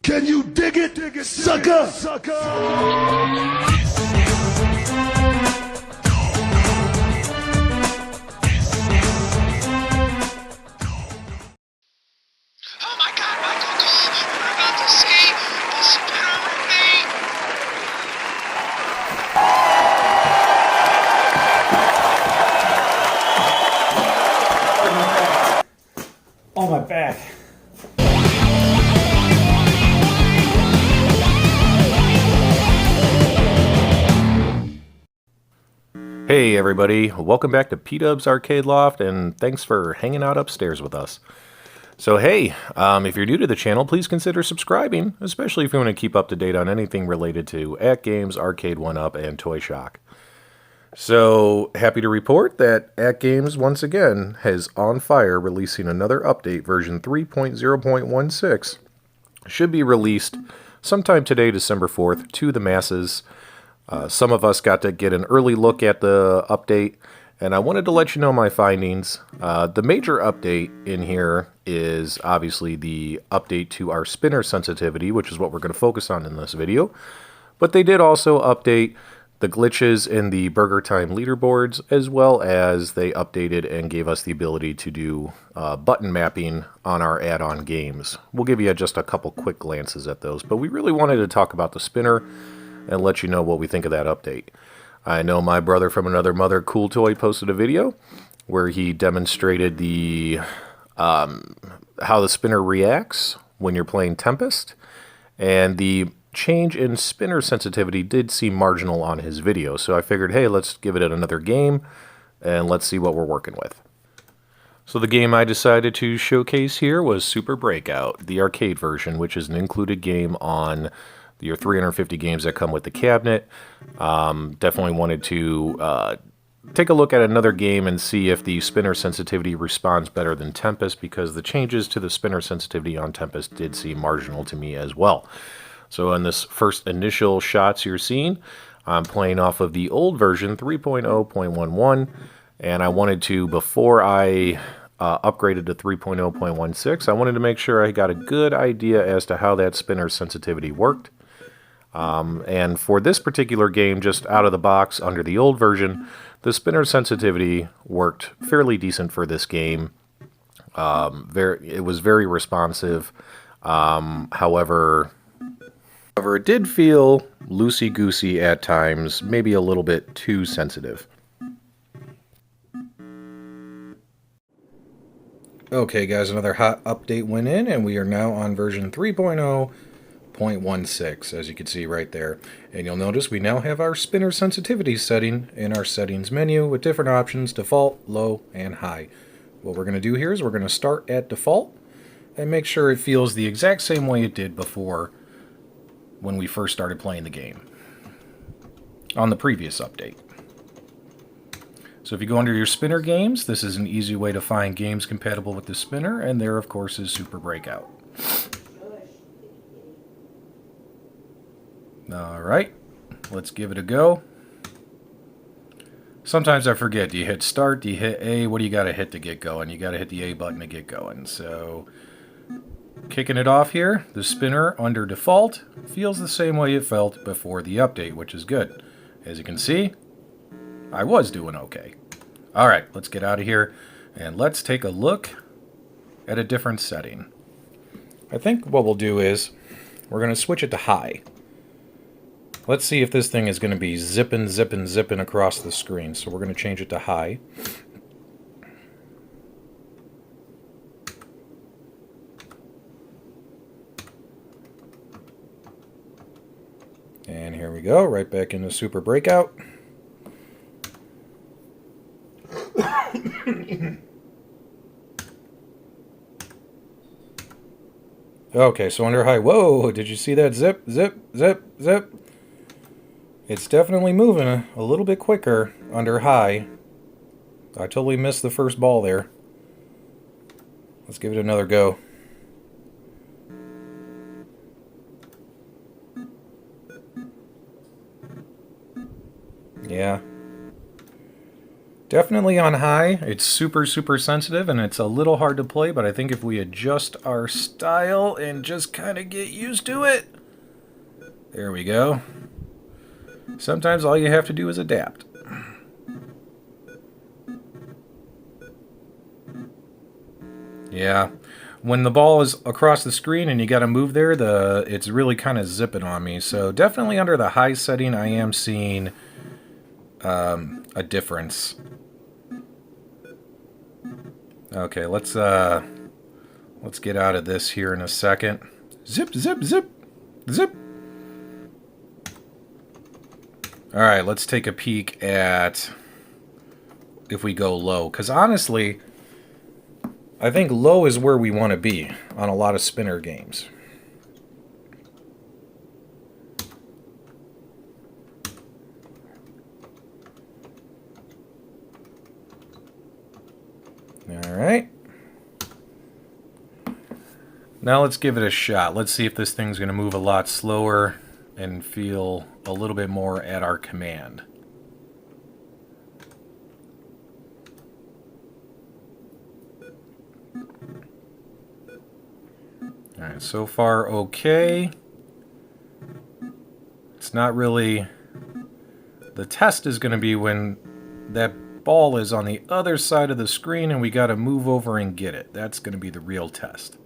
Can you dig it, sucker? Oh my God, Michael Cole! We're about to see the Spinaroonie! Oh, my back. Hey everybody, welcome back to PDubs Arcade Loft, and thanks for hanging out upstairs with us. So hey, if you're new to the channel, please consider subscribing, especially if you want to keep up to date on anything related to AtGames, Arcade 1-Up, and Toy Shock. So, happy to report that AtGames, once again, has on fire releasing another update, version 3.0.16. Should be released sometime today, December 4th, to the masses. Some of us got to get an early look at the update, and I wanted to let you know my findings. The major update in here is obviously the update to our spinner sensitivity, which is what we're going to focus on in this video. But they did also update the glitches in the Burger Time leaderboards, as well as they updated and gave us the ability to do button mapping on our add-on games. We'll give you just a couple quick glances at those, but we really wanted to talk about the spinner and let you know what we think of that update. I know my brother from another mother, Cooltoy, posted a video where he demonstrated the how the spinner reacts when you're playing Tempest, and the change in spinner sensitivity did seem marginal on his video, so I figured, hey, let's give it another game and let's see what we're working with. So the game I decided to showcase here was Super Breakout, the arcade version, which is an included game on your 350 games that come with the cabinet. Definitely wanted to take a look at another game and see if the spinner sensitivity responds better than Tempest, because the changes to the spinner sensitivity on Tempest did seem marginal to me as well. So in this first initial shots you're seeing, I'm playing off of the old version 3.0.11, and I wanted to, before I upgraded to 3.0.16, I wanted to make sure I got a good idea as to how that spinner sensitivity worked. And for this particular game, just out of the box under the old version, the spinner sensitivity worked fairly decent for this game. It was very responsive. However, it did feel loosey-goosey at times, maybe a little bit too sensitive. Okay guys, another hot update went in, and we are now on version 3.0.16, as you can see right there. And you'll notice we now have our spinner sensitivity setting in our settings menu with different options: default, low, and high. What we're going to do here is we're going to start at default and make sure it feels the exact same way it did before when we first started playing the game on the previous update. So if you go under your spinner games, this is an easy way to find games compatible with the spinner, and there of course is Super Breakout. Alright, let's give it a go. Sometimes I forget, do you hit start, do you hit A, what do you got to hit to get going? You got to hit the A button to get going. So kicking it off here, the spinner under default feels the same way it felt before the update, which is good. As you can see, I was doing okay. Alright, let's get out of here and let's take a look at a different setting. I think what we'll do is we're going to switch it to high. Let's see if this thing is going to be zipping across the screen. So we're going to change it to high. And here we go, right back into Super Breakout. Okay, so under high, whoa, did you see that zip, zip, zip, zip? It's definitely moving a little bit quicker under high. I totally missed the first ball there. Let's give it another go. Yeah. Definitely on high. It's super, super sensitive, and it's a little hard to play, but I think if we adjust our style and just kind of get used to it. There we go. Sometimes all you have to do is adapt. Yeah. When the ball is across the screen and you got to move there, it's really kind of zipping on me. So definitely under the high setting, I am seeing a difference. Okay, let's get out of this here in a second. Zip, zip, zip, zip. All right, let's take a peek at if we go low. Because honestly, I think low is where we want to be on a lot of spinner games. All right. Now let's give it a shot. Let's see if this thing's going to move a lot slower and feel a little bit more at our command. All right, so far okay. It's not really... The test is going to be when that ball is on the other side of the screen and we got to move over and get it. That's going to be the real test.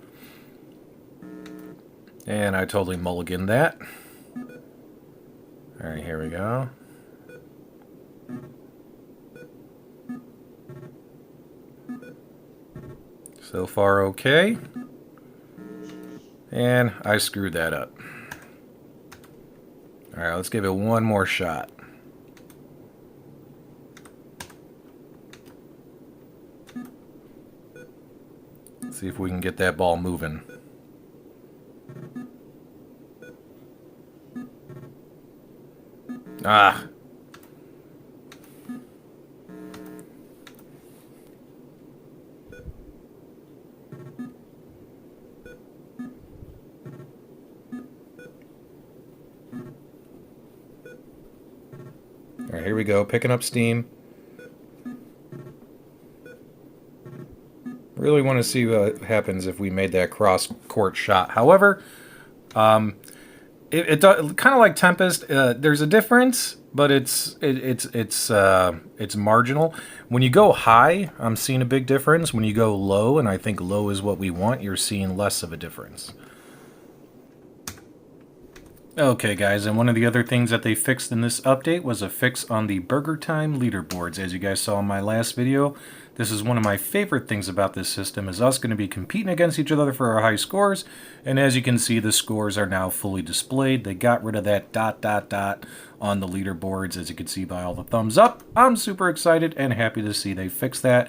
And I totally mulliganed that. All right, here we go. So far okay. And I screwed that up. All right, let's give it one more shot. Let's see if we can get that ball moving. Ah. All right, here we go, picking up steam. Really want to see what happens if we made that cross-court shot. However, it kind of like Tempest. There's a difference, but it's marginal. When you go high, I'm seeing a big difference. When you go low, and I think low is what we want, you're seeing less of a difference. Okay, guys, and one of the other things that they fixed in this update was a fix on the Burger Time leaderboards. As you guys saw in my last video, this is one of my favorite things about this system, is us going to be competing against each other for our high scores. And as you can see, the scores are now fully displayed. They got rid of that ... on the leaderboards, as you can see by all the thumbs up. I'm super excited and happy to see they fixed that.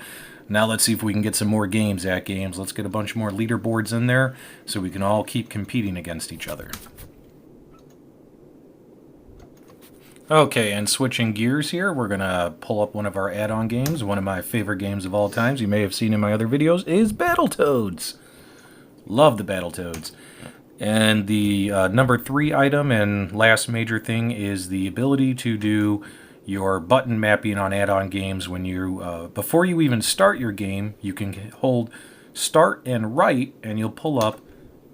Now let's see if we can get some more games at games. Let's get a bunch more leaderboards in there so we can all keep competing against each other. Okay, and switching gears here, we're going to pull up one of our add-on games. One of my favorite games of all times, you may have seen in my other videos, is Battletoads. Love the Battletoads. And the number 3 item and last major thing is the ability to do your button mapping on add-on games. When you before you even start your game, you can hold start and right, and you'll pull up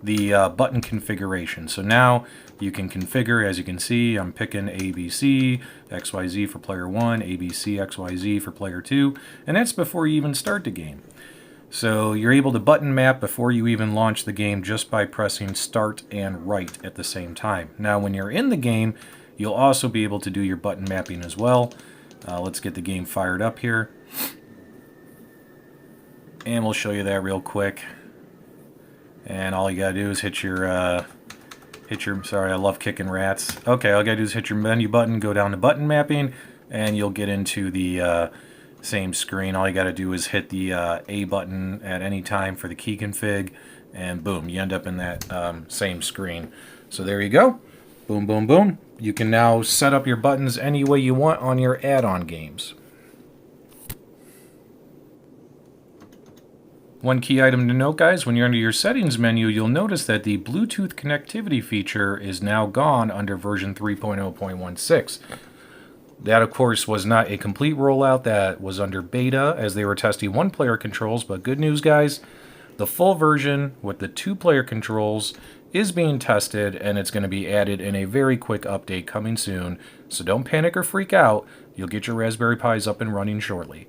the button configuration. So now you can configure, as you can see, I'm picking ABC, XYZ for player 1, ABC, XYZ for player 2, and that's before you even start the game. So you're able to button map before you even launch the game just by pressing start and right at the same time. Now when you're in the game, you'll also be able to do your button mapping as well. Let's get the game fired up here. And we'll show you that real quick. And all you gotta do is hit your, sorry, I love kicking rats. Okay, all you gotta do is hit your menu button, go down to button mapping, and you'll get into the same screen. All you gotta do is hit the A button at any time for the key config, and boom, you end up in that same screen. So there you go. Boom, boom, boom. You can now set up your buttons any way you want on your add-on games. One key item to note, guys, when you're under your settings menu, you'll notice that the Bluetooth connectivity feature is now gone under version 3.0.16. That, of course, was not a complete rollout. That was under beta as they were testing one-player controls. But good news, guys, the full version with the two-player controls is being tested, and it's going to be added in a very quick update coming soon. So don't panic or freak out. You'll get your Raspberry Pis up and running shortly.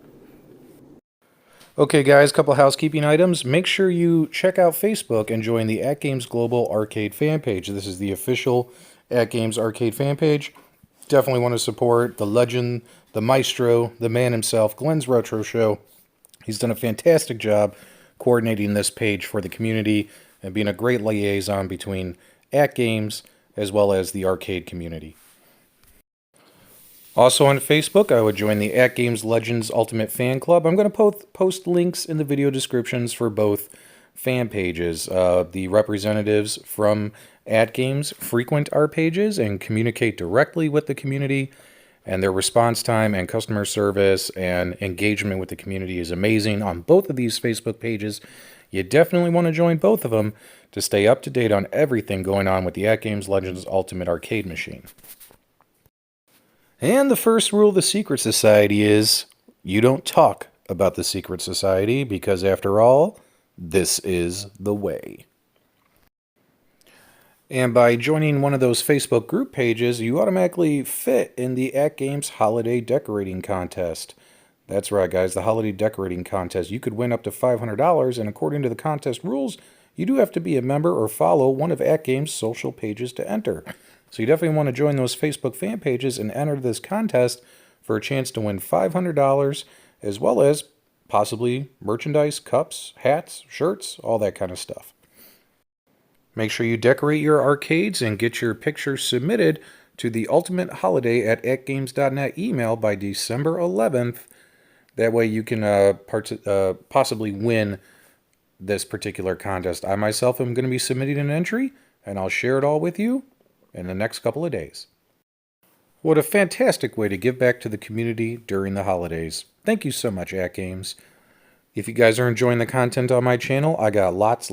Okay, guys, couple housekeeping items. Make sure you check out Facebook and join the AtGames Global Arcade fan page. This is the official AtGames Arcade fan page. Definitely want to support the legend, the maestro, the man himself, Glens Retro Show. He's done a fantastic job coordinating this page for the community and being a great liaison between AtGames as well as the arcade community. Also on Facebook, I would join the AtGames Legends Ultimate Fan Club. I'm going to post links in the video descriptions for both fan pages. The representatives from AtGames frequent our pages and communicate directly with the community, and their response time and customer service and engagement with the community is amazing on both of these Facebook pages. You definitely want to join both of them to stay up to date on everything going on with the AtGames Legends Ultimate Arcade Machine. And the first rule of the Secret Society is you don't talk about the Secret Society because, after all, this is the way. And by joining one of those Facebook group pages, you automatically fit in the AtGames Holiday Decorating Contest. That's right, guys, the Holiday Decorating Contest. You could win up to $500, and according to the contest rules, you do have to be a member or follow one of AtGames' social pages to enter. So you definitely want to join those Facebook fan pages and enter this contest for a chance to win $500, as well as possibly merchandise, cups, hats, shirts, all that kind of stuff. Make sure you decorate your arcades and get your pictures submitted to the Ultimate Holiday at atgames.net email by December 11th. That way you can possibly win this particular contest. I myself am going to be submitting an entry, and I'll share it all with you in the next couple of days. What a fantastic way to give back to the community during the holidays. Thank you so much, AtGames. If you guys are enjoying the content on my channel, I got lots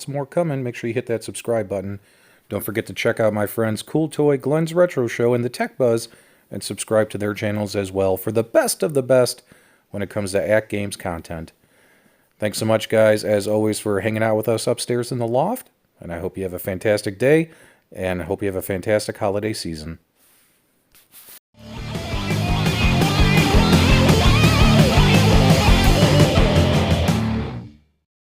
more coming. Make sure you hit that subscribe button. Don't forget to check out my friends Cooltoy, Glens Retro Show, and the Tech Buzz, and subscribe to their channels as well for the best of the best when it comes to AtGames content. Thanks so much, guys, as always, for hanging out with us upstairs in the loft, and I hope you have a fantastic day, and I hope you have a fantastic holiday season.